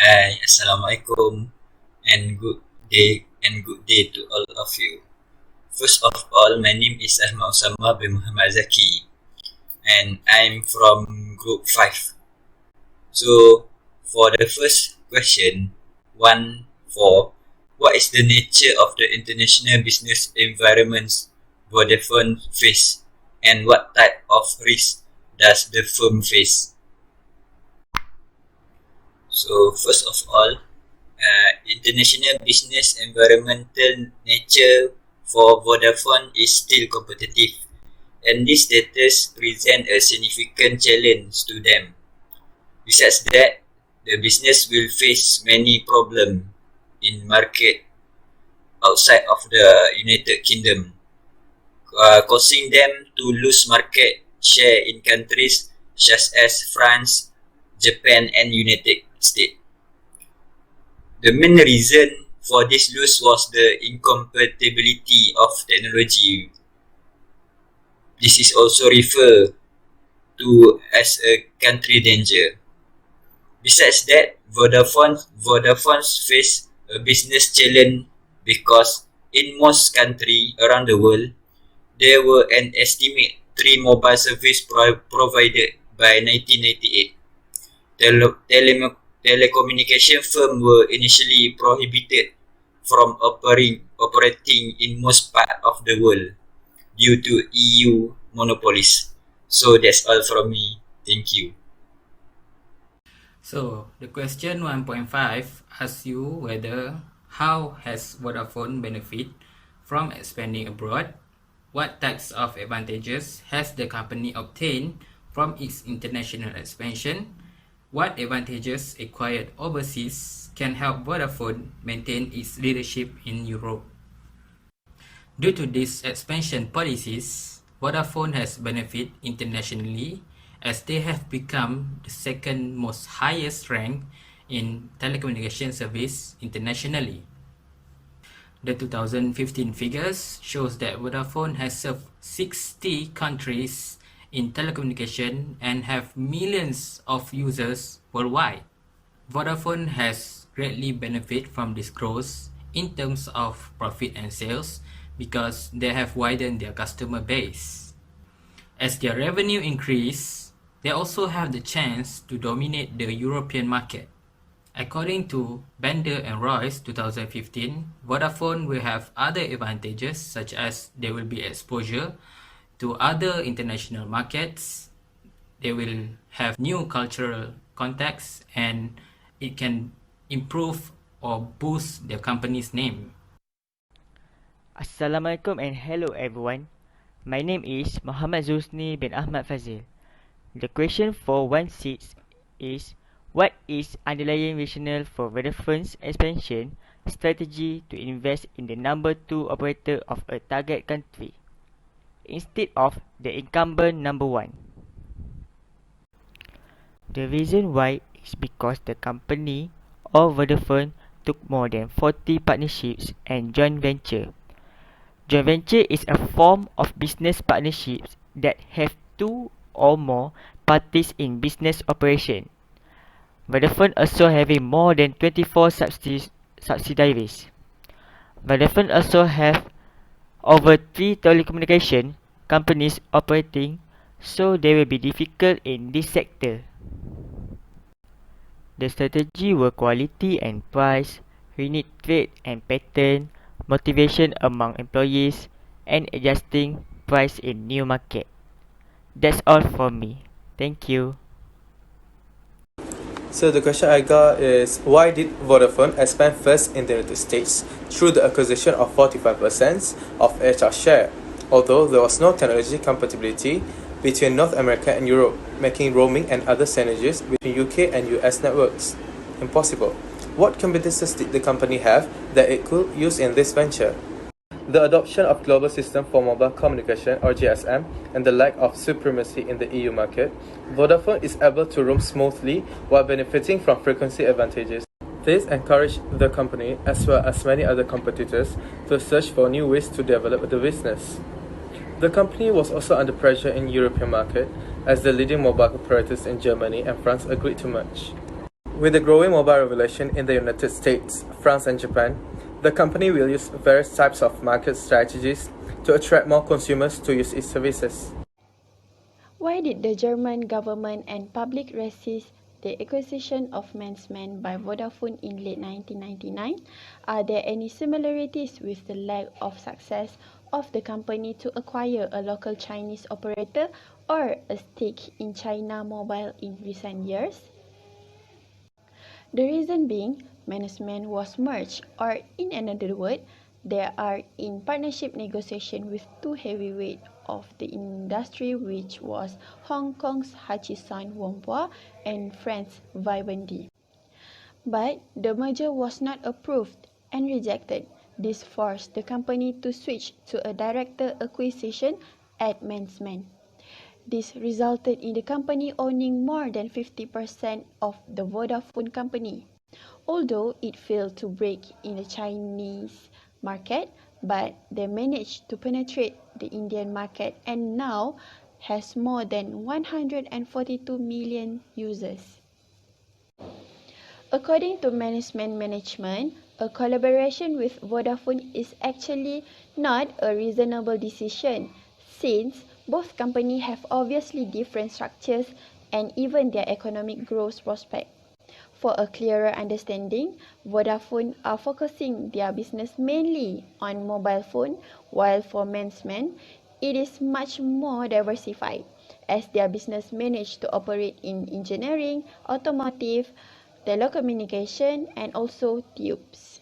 Hi, Assalamualaikum, and good day to all of you. First of all, my name is Ahmad Usamah bin Muhammad Zaki, and I'm from Group 5. So, for the first question, 1 4, what is the nature of the international business environments Vodafone face, and what type of risk does the firm face? So, first of all, international business environmental nature for Vodafone is still competitive, and this status present a significant challenge to them. Besides that, the business will face many problems in market outside of the United Kingdom, causing them to lose market share in countries such as France, Japan, and United States. The main reason for this loss was the incompatibility of technology. This is also referred to as a country danger. Besides that, Vodafone face a business challenge because in most countries around the world, there were an estimate 3 mobile service provided by 1998. Telecommunication firms were initially prohibited from operating in most parts of the world due to EU monopolies. So that's all from me. Thank you. So the question 1.5 asks you whether how has Vodafone benefit from expanding abroad? What types of advantages has the company obtained from its international expansion? What advantages acquired overseas can help Vodafone maintain its leadership in Europe? Due to these expansion policies, Vodafone has benefited internationally as they have become the second most highest rank in telecommunication service internationally. The 2015 figures shows that Vodafone has served 60 countries in telecommunication and have millions of users worldwide. Vodafone has greatly benefited from this growth in terms of profit and sales because they have widened their customer base. As their revenue increase, they also have the chance to dominate the European market. According to Bender and Royce 2015, Vodafone will have other advantages such as there will be exposure to other international markets, they will have new cultural contacts, and it can improve or boost their company's name. Assalamualaikum and hello everyone. My name is Muhammad Zulhusni bin Ahmad Fazil. The question for 1.6 is what is underlying rationale for Vodafone's expansion strategy to invest in the number 2 operator of a target country instead of the incumbent number 1? The reason why is because the company or Vodafone took more than 40 partnerships and joint venture. Joint venture is a form of business partnerships that have two or more parties in business operation. Vodafone also having more than 24 subsidiaries. Vodafone also have over 3 telecommunication companies operating, so they will be difficult in this sector. The strategy were quality and price, unique trade and pattern, motivation among employees, and adjusting price in new market. That's all from me. Thank you. So the question I got is why did Vodafone expand first in the United States through the acquisition of 45% of HR share, although there was no technology compatibility between North America and Europe, making roaming and other synergies between UK and US networks impossible. What competences did the company have that it could use in this venture? The adoption of Global System for Mobile Communication or GSM and the lack of supremacy in the EU market, Vodafone is able to roam smoothly while benefiting from frequency advantages. This encouraged the company, as well as many other competitors, to search for new ways to develop the business. The company was also under pressure in European market as the leading mobile operators in Germany and France agreed to merge. With the growing mobile revolution in the United States, France, and Japan, the company will use various types of market strategies to attract more consumers to use its services. Why did the German government and public resist the acquisition of Mannesmann by Vodafone in late 1999? Are there any similarities with the lack of success of the company to acquire a local Chinese operator or a stake in China Mobile in recent years? The reason being, Mannesmann was merged, or in another word, they are in partnership negotiation with two heavyweights of the industry, which was Hong Kong's Hutchison Whampoa and France Vivendi. But the merger was not approved and rejected. This forced the company to switch to a director acquisition at Mannesmann. This resulted in the company owning more than 50% of the Vodafone company. Although it failed to break in the Chinese market, but they managed to penetrate the Indian market and now has more than 142 million users. According to management, a collaboration with Vodafone is actually not a reasonable decision, since both companies have obviously different structures and even their economic growth prospects. For a clearer understanding, Vodafone are focusing their business mainly on mobile phone, while for Mannesmann, it is much more diversified, as their business managed to operate in engineering, automotive, telecommunication, and also tubes.